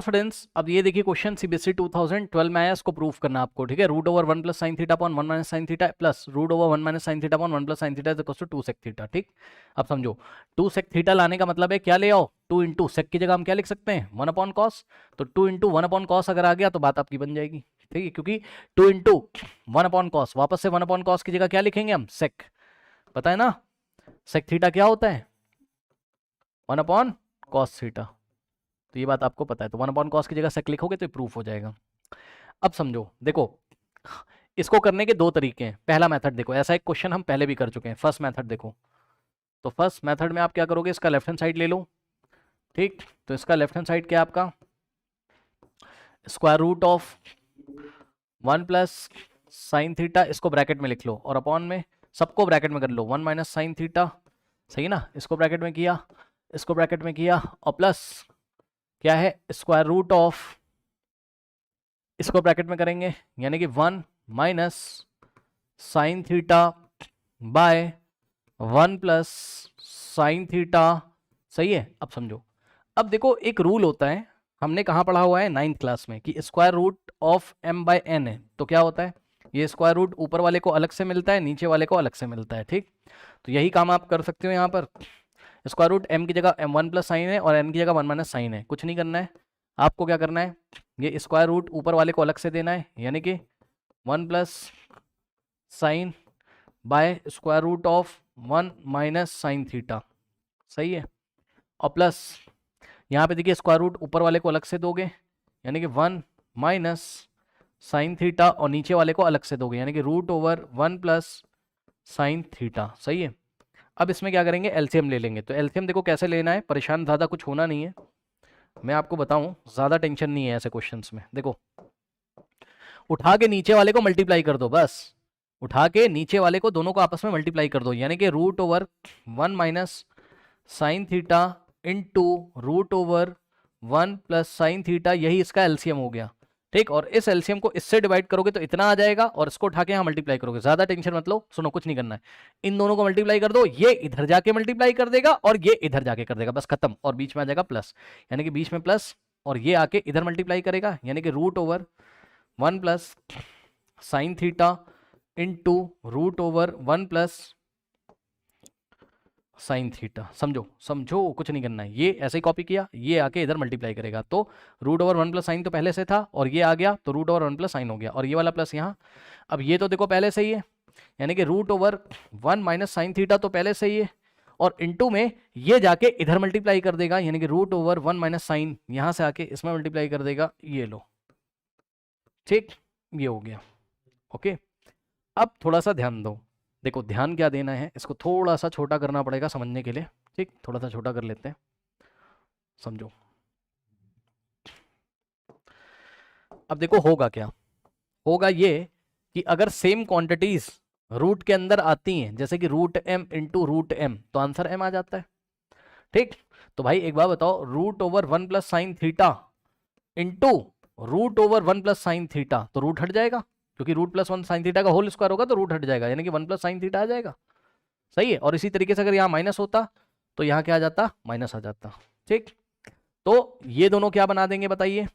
Students अब ये देखिए क्वेश्चन सीबीएसई 2012 में आया, इसको प्रूफ करना आपको, ठीक है। Root over 1 plus sine theta upon 1 minus sine theta plus root over 1 minus sine theta upon 1 plus sine theta is equal to 2 sec theta, ठीक। अब समझो 2 सेक थीटा लाने का मतलब है क्या ले आओ, 2 इंटू सेक की जगह हम क्या लिख सकते हैं 1 अपॉन कॉस, तो 2 इंटू 1 अपॉन कॉस अगर आ गया तो बात आपकी बन जाएगी, ठीक है, क्योंकि 2 इंटू 1 अपॉन कॉस, वापस से 1 अपॉन कॉस की जगह क्या लिखेंगे हम सेक, पता है ना सेक थीटा क्या होता है 1 अपॉन कॉस थीटा, तो ये बात आपको पता है, तो 1 अपॉन कॉस की जगह सेक लिखोगे तो ये प्रूफ हो जाएगा। अब समझो देखो इसको करने के दो तरीके हैं। पहला मेथड देखो, ऐसा एक क्वेश्चन हम पहले भी कर चुके हैं। फर्स्ट मेथड देखो, तो फर्स्ट मेथड में आप क्या करोगे, इसका लेफ्ट हैंड साइड ले लो, ठीक। तो इसका लेफ्ट हैंड साइड क्या है आपका square root of 1 plus sine theta, इसको ब्रैकेट में लिख लो और अपॉन में सबको ब्रैकेट में कर लो 1 माइनस साइन थीटा, सही ना, इसको ब्रैकेट में किया, इसको ब्रैकेट में किया और प्लस क्या है स्क्वायर रूट ऑफ, इसको ब्रैकेट में करेंगे यानी कि 1 minus sine theta by 1 plus sine theta, सही है। अब समझो, अब देखो एक रूल होता है, हमने कहाँ पढ़ा हुआ है 9th क्लास में, कि square root of m by n है, तो क्या होता है ये स्क्वायर रूट ऊपर वाले को अलग से मिलता है, नीचे वाले को अलग से मिलता है, ठीक। तो यही काम आप कर सकते हो यहाँ पर, स्क्वायर रूट m की जगह m1 प्लस साइन है और n की जगह 1 माइनस साइन है, कुछ नहीं करना है आपको, क्या करना है ये स्क्वायर रूट ऊपर वाले को अलग से देना है, यानी कि 1 plus sine by square root of 1 minus sine theta, सही है। और प्लस यहाँ पे देखिए स्क्वायर रूट ऊपर वाले को अलग से दोगे यानी कि 1 माइनस साइन थीटा और नीचे वाले को अलग से दोगे यानी कि root over 1 plus sine theta, सही है। अब इसमें क्या करेंगे एलसीएम ले लेंगे, तो एलसीएम देखो कैसे लेना है, परेशान ज़्यादा कुछ होना नहीं है, मैं आपको बताऊं, ज़्यादा टेंशन नहीं है ऐसे क्वेश्चंस में। देखो उठा के नीचे वाले को मल्टीप्लाई कर दो, बस उठा के नीचे वाले को दोनों को आपस में मल्टीप्लाई कर दो, यानी कि root over 1 minus sine theta into root over 1 plus sine theta, यही इसका एलसीएम हो गया, ठीक। और इस एलसीएम को इससे डिवाइड करोगे तो इतना आ जाएगा और इसको उठा के यहाँ मल्टीप्लाई करोगे, ज्यादा टेंशन मत लो, सुनो कुछ नहीं करना है, इन दोनों को मल्टीप्लाई कर दो, ये इधर जाके मल्टीप्लाई कर देगा और ये इधर जाके कर देगा, बस खत्म, और बीच में आ जाएगा प्लस, यानी कि बीच में प्लस और ये आके इधर मल्टीप्लाई करेगा, यानी कि root over 1 plus sine theta into root over 1 plus sine theta, समझो समझो कुछ नहीं करना है, ये ऐसे ही कॉपी किया, ये आके इधर मल्टीप्लाई करेगा, तो रूट ओवर 1 प्लस साइन तो पहले से था और ये आ गया तो रूट ओवर 1 प्लस साइन हो गया, और ये वाला प्लस यहाँ, अब ये तो देखो पहले से ही है, यानी कि root over 1 minus sine theta तो पहले से ही है, और इनटू में ये जाके इधर मल्टीप्लाई कर देगा, यानी कि रूट ओवर 1 माइनस साइन यहाँ से आके इसमें मल्टीप्लाई कर देगा, ये लो, ठीक, ये हो गया, ओके। अब थोड़ा सा ध्यान दो, देखो ध्यान क्या देना है, इसको थोड़ा सा छोटा करना पड़ेगा समझने के लिए, ठीक, थोड़ा सा छोटा कर लेते हैं, समझो। अब देखो होगा क्या, होगा ये कि अगर सेम क्वांटिटीज रूट के अंदर आती हैं, जैसे कि root M into root M, तो आंसर एम आ जाता है, ठीक। तो भाई एक बार बताओ, root over 1 plus sine theta into root over 1 plus sine theta, तो रूट हट जाएगा, क्योंकि रूट प्लस 1 साइन थीटा का होल स्क्वायर होगा तो रूट हट जाएगा, यानी कि 1 प्लस साइन थीटा आ जाएगा, सही है। और इसी तरीके से अगर यहाँ माइनस होता तो यहाँ क्या आ जाता, माइनस आ जाता, ठीक। तो ये दोनों क्या बना देंगे बताइए,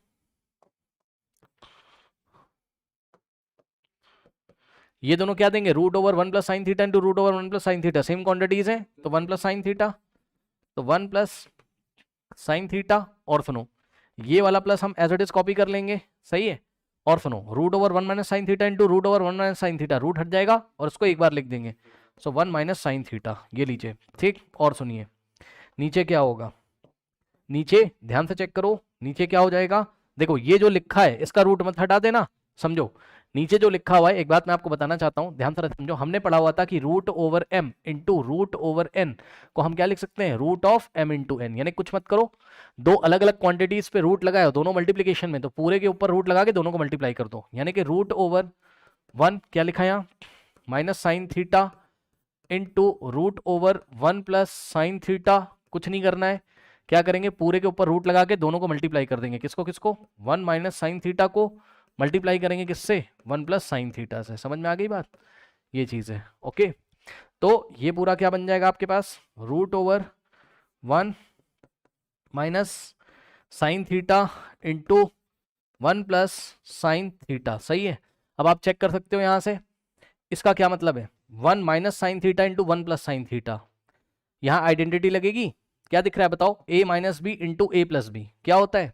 ये दोनों क्या देंगे, root over 1 plus sine theta into root over 1 plus sine theta, same quantities हैं तो 1 प्लस साइन थीटा, तो 1 प्लस साइन थीटा, और सुनो ये वाला प्लस हम एज इट इज कॉपी कर लेंगे, सही है। और सुनो root over 1 minus sine theta into root over 1 minus sine theta, root हट जाएगा और इसको एक बार लिख देंगे, सो 1 माइनस साइन थीटा, ये लीजिए, ठीक। और सुनिए नीचे क्या होगा, नीचे ध्यान से चेक करो, नीचे क्या हो जाएगा, देखो ये जो लिखा है इसका रूट मत हटा देना, समझो नीचे जो लिखा हुआ है, एक बात मैं आपको बताना चाहता हूं, ध्यान से समझो, हमने पढ़ा हुआ था कि root over M into root over N को हम क्या लिख सकते हैं, root of M into N, यानी कुछ मत करो, दो अलग अलग क्वांटिटीज पे रूट लगाए दोनों मल्टीप्लीकेशन में, तो पूरे के ऊपर रूट लगा के दोनों को मल्टीप्लाई कर दो, यानी कि रूट ओवर 1 क्या लिखा यहाँ minus sine theta into root over 1 plus sine theta, कुछ नहीं करना है, क्या करेंगे पूरे के ऊपर रूट लगा के दोनों को मल्टीप्लाई कर देंगे, किसको किसको, 1 माइनस साइन थीटा को मल्टीप्लाई करेंगे किससे, 1 प्लस साइन थीटा से, समझ में आ गई बात, ये चीज है, ओके। तो ये पूरा क्या बन जाएगा आपके पास, root over 1 minus sine theta into 1 plus sine theta, सही है। अब आप चेक कर सकते हो यहां से, इसका क्या मतलब है, 1 minus sine theta into 1 plus sine theta. यहां आइडेंटिटी लगेगी, क्या दिख रहा है बताओ, a minus B into A plus B क्या होता है,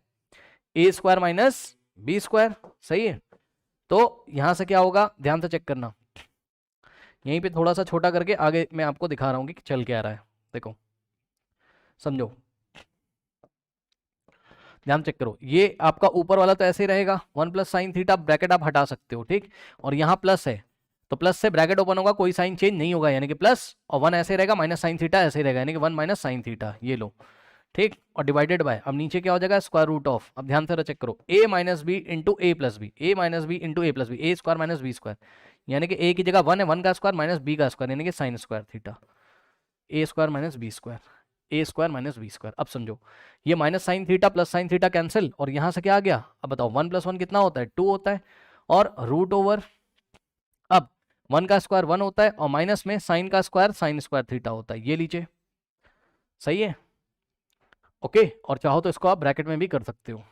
A square minus B square, सही है। तो यहां से क्या होगा, ध्यान से चेक करना, यहीं पे थोड़ा सा छोटा करके आगे मैं आपको दिखा रहा हूँ कि चल क्या रहा है, देखो समझो, ध्यान चेक करो। ये आपका ऊपर वाला तो ऐसे ही रहेगा, 1 प्लस साइन थीटा, ब्रैकेट आप हटा सकते हो, ठीक। और यहाँ प्लस है तो प्लस से ब्रैकेट ओपन होगा, कोई साइन चेंज नहीं होगा, यानी कि प्लस, और 1 ऐसे रहेगा, माइनस साइन थीटा ऐसे रहेगा, यानी कि 1 माइनस साइन थीटा, ये लो, ठीक। और डिवाइडेड बाय, अब नीचे क्या हो जाएगा, स्क्वायर रूट ऑफ, अब ध्यान से चेक करो, ए minus B into A plus B, A minus B into A plus B, A square minus B square, यानी कि ए की जगह 1 है, 1 का स्क्वायर माइनस बी का स्क्वायर, यानी कि साइन स्क्वायर थीटा, ए स्क्वायर माइनस बी स्क्वायर, ए स्क्वायर माइनस बी स्क्वायर। अब समझो, ये minus sine theta plus sine theta cancel, और यहां से क्या आ गया, अब बताओ 1 प्लस 1 कितना होता है, 2 होता है, और रूट ओवर, अब 1 का स्क्वायर 1 होता है, और माइनस में साइन का स्क्वायर साइन स्क्वायर थीटा होता है, ये लीजिए, सही है, ओके। और चाहो तो इसको आप ब्रैकेट में भी कर सकते हो,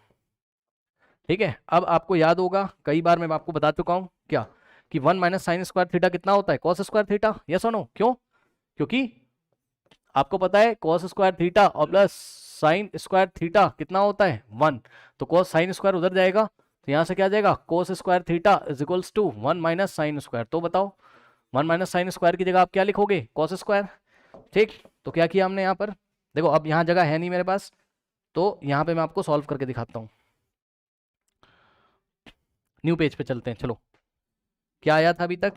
ठीक है। अब आपको याद होगा, कई बार मैं आपको बता चुका हूं क्या, कि 1 माइनस साइन स्क्वायर थीटा कितना होता है, कॉस स्क्वायर थीटा, यस और नो, क्यों, क्योंकि आपको पता है कॉस स्क्वायर थीटा और प्लस साइन स्क्वायर थीटा कितना होता है 1, तो कॉस साइन स्क्वायर उधर जाएगा, तो यहां से क्या जाएगा, cos square theta is equals to 1 minus sine square. तो बताओ 1 माइनस साइन स्क्वायर की जगह आप क्या लिखोगे, कॉस स्क्वायर, ठीक। तो क्या किया हमने यहाँ पर, देखो अब यहाँ जगह है नहीं मेरे पास, तो यहाँ पे मैं आपको सॉल्व करके दिखाता हूँ, न्यू पेज पे चलते हैं, चलो क्या आया था अभी तक,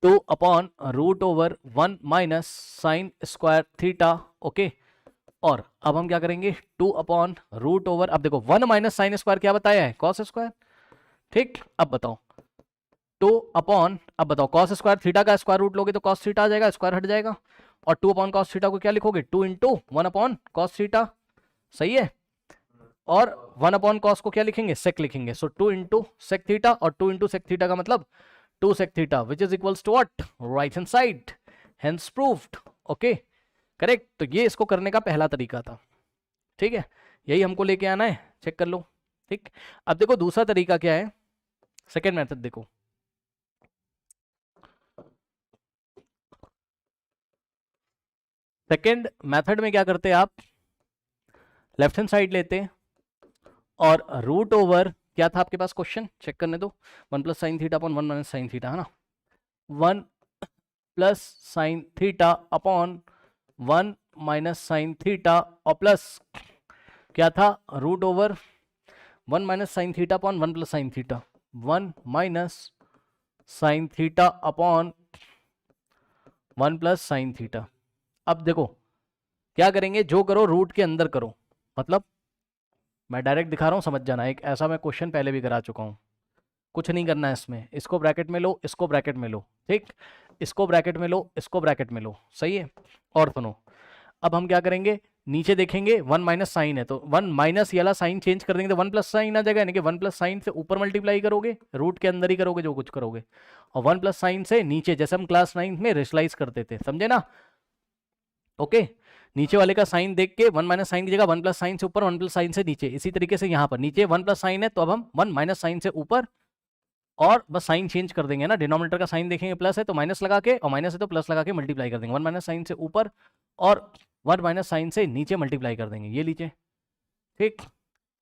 2 upon root over 1 minus sine square theta, okay. और अब हम क्या करेंगे, 2 अपॉन रूट ओवर, अब देखो 1 माइनस साइन स्क्वायर क्या बताया है, कॉस स्क्वायर, ठीक। अब बताओ 2 अपॉन, अब बताओ कॉस स्क्वायर थीटा का स्क्वायर रूट लोगे तो कॉस थीटा आ जाएगा, स्क्वायर हट जाएगा, और 2 अपॉन कॉस थीटा को क्या लिखोगे, 2 इंटू 1 अपॉन कॉस थीटा, सही है। और 1 अपॉन कॉस को क्या लिखेंगे, सेक लिखेंगे, सो 2 इंटू सेक थीटा, और 2 इंटू सेक थीटा का मतलब 2 sec theta, which is equals to what, right hand side, hence proved, okay correct. तो ये इसको करने का पहला तरीका था, ठीक है, यही हमको लेके आना है, चेक कर लो, ठीक। अब देखो दूसरा तरीका क्या है, सेकेंड मेथड देखो, सेकेंड मेथड में क्या करते हैं आप, लेफ्ट हैंड साइड लेते हैं और रूट ओवर, क्या था आपके पास क्वेश्चन, चेक करने दो, 1 plus sine theta upon 1 minus sine theta, है ना, 1 plus sine theta upon 1 minus sine theta, और प्लस क्या था, root over 1 minus sine theta upon 1 plus sine theta, 1 minus sine theta upon 1 plus sine theta. अब देखो क्या करेंगे, जो करो रूट के अंदर करो, मतलब मैं डायरेक्ट दिखा रहा हूं, समझ जाना, एक ऐसा मैं क्वेश्चन पहले भी करा चुका हूं, कुछ नहीं करना है इसमें, इसको ब्रैकेट में लो, इसको ब्रैकेट में लो, ठीक, इसको ब्रैकेट में लो, इसको ब्रैकेट में लो, सही है। और सुनो, अब हम क्या करेंगे, नीचे देखेंगे 1 माइनस साइन है, तो 1 माइनस वाला साइन चेंज कर देंगे तो 1 प्लस साइन आ जाएगा, यानी कि 1 प्लस साइन से ऊपर मल्टीप्लाई करोगे, रूट के अंदर ही करोगे जो कुछ करोगे, और 1 प्लस साइन से नीचे, जैसे हम क्लास 9 में रेशलाइज करते थे, समझे ना, ओके। नीचे वाले का साइन देख के 1 माइनस साइन की जगह 1 प्लस साइन से ऊपर, 1 प्लस साइन से नीचे, इसी तरीके से यहाँ पर नीचे 1 प्लस साइन है तो अब हम 1 माइनस साइन से ऊपर, और बस साइन चेंज कर देंगे ना, डिनोमिनेटर का साइन देखेंगे प्लस है तो माइनस लगा के, और माइनस है तो प्लस लगा के मल्टीप्लाई कर देंगे, 1 माइनस साइन से ऊपर और 1 माइनस साइन से नीचे मल्टीप्लाई कर देंगे, ये लीजिए, ठीक।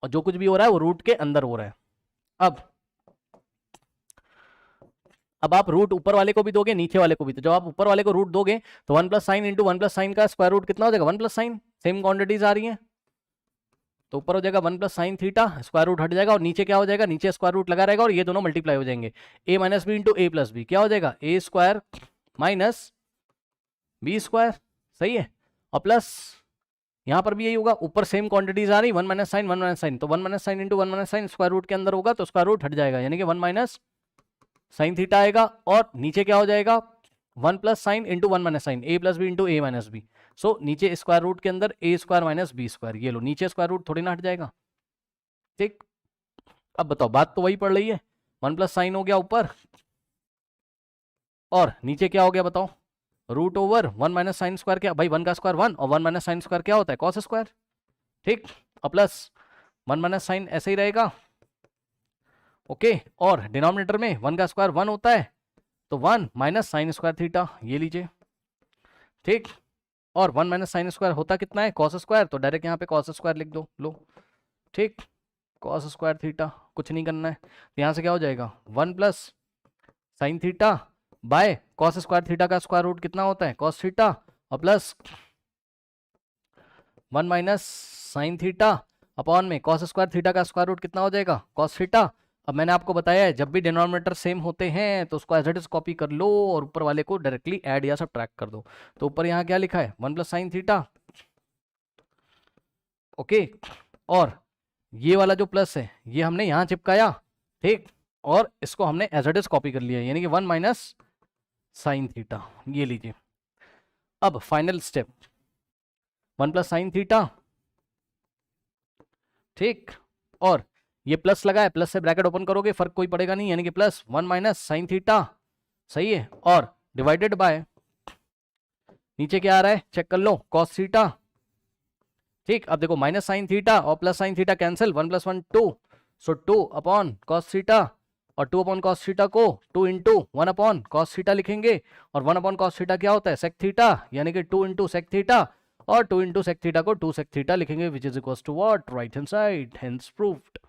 और जो कुछ भी हो रहा है वो रूट के अंदर हो रहा है। अब आप रूट ऊपर वाले को भी दोगे, नीचे वाले को भी, तो जब आप ऊपर वाले को रूट दोगे तो 1 plus sine into 1 plus sine का स्क्वायर रूट कितना हो जाएगा, 1 प्लस साइन, सेम क्वांटिटीज आ रही हैं, तो ऊपर हो जाएगा 1 plus sine theta, square root हट जाएगा, और नीचे क्या हो जाएगा, नीचे स्क्वायर रूट लगा रहेगा, और ये दोनों मल्टीप्लाई हो जाएंगे, ए minus B into A plus B क्या हो जाएगा, ए स्क्वायर माइनस बी स्क्वायर, सही है। और प्लस यहाँ पर भी यही होगा, ऊपर सेम क्वांटिटीज आ रही, 1 माइनस साइन 1 माइनस साइन, तो 1 minus sine into 1 minus sine square root के अंदर होगा तो स्क्वायर रूट हट जाएगा, यानी कि 1 माइनस साइन थीटा आएगा, और नीचे क्या हो जाएगा, 1 plus sine into 1 minus sine, A plus B into A minus B, so नीचे स्क्वायर रूट के अंदर A square minus B square, ये लो नीचे स्क्वायर रूट थोड़ी ना हट जाएगा, ठीक। अब बताओ बात तो वही पड़ रही है, 1 प्लस साइन हो गया ऊपर, और नीचे क्या हो गया बताओ, root over 1 minus sine square, क्या भाई 1 का स्क्वायर 1, और 1 माइनस साइन स्क्वायर क्या होता है, कॉस स्क्वायर, ठीक। और प्लस 1 माइनस साइन ऐसे ही रहेगा, ओके। और डिनोमिनेटर में 1 का स्क्वायर 1 होता है, तो 1 माइनस साइन स्क्वायर थीटा, ये लीजिए, ठीक। और 1 माइनस साइन स्क्वायर होता कितना है, कॉस स्क्वायर, तो डायरेक्ट यहाँ पे कॉस स्क्वायर लिख दो, लो, ठीक। कॉस स्क्वायर थीटा, कुछ नहीं करना है, तो यहाँ से क्या हो जाएगा 1 plus sine theta by cos square theta का स्क्वायर रूट कितना होता है कॉस थीटा, और plus 1 minus sine theta upon में कॉस स्क्वायर थीटा का स्क्वायर रूट कितना हो जाएगा कॉस थीटा। अब मैंने आपको बताया है जब भी डिनोमिनेटर सेम होते हैं तो उसको एज इट इज कॉपी कर लो और ऊपर वाले को डायरेक्टली ऐड या सब्ट्रैक्ट कर दो। तो ऊपर यहाँ क्या लिखा है 1 प्लस साइन थीटा, ओके। और ये वाला जो प्लस है ये हमने यहाँ चिपकाया, ठीक, और इसको हमने एज इट इज कॉपी कर लिया, यानी कि 1 माइनस साइन थीटा, ये लीजिए। अब final step 1 plus sine theta, ठीक, और ये प्लस लगा है, प्लस से ब्रैकेट ओपन करोगे फर्क कोई पड़ेगा नहीं, यानी कि प्लस 1 माइनस साइन थीटा, सही है, और डिवाइडेड बाय नीचे क्या आ रहा है चेक कर लो कॉस थीटा, ठीक। अब देखो माइनस साइन थीटा और plus sine theta cancel, 1 plus 1 2, सो 2 अपॉन कॉस थीटा, और 2 अपॉन कॉस थीटा को 2 इंटू 1 अपॉन कॉस थीटा लिखेंगे, और 1 अपॉन कॉस थीटा क्या होता है सेक थीटा, यानी कि 2 इंटू सेक थीटा, और 2 इंटू सेक थीटा को 2 सेक थीटा लिखेंगे, which is equal to what right hand side, hence proved.